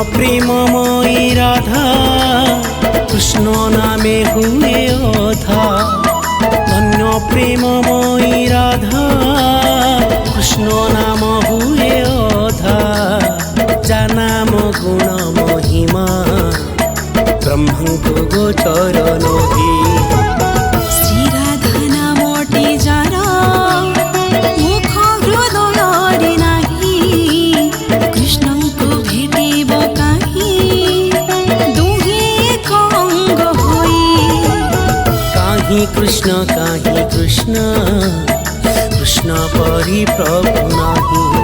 प्रेममयी राधा कृष्ण नामे हुए अधा। धन्य प्रेममयी राधा कृष्ण नाम हुए अधा। जा नाम गुण महिमा ब्रह्मଙ୍କୁ गोचर नही। श्री राधा नामटी जार मुख हृदय नाही। कृष्णଙ୍କୁ भेटिब काहि दुहे कंग होई। काहि कृष्ण कृष्ण परि प्रभु नाही।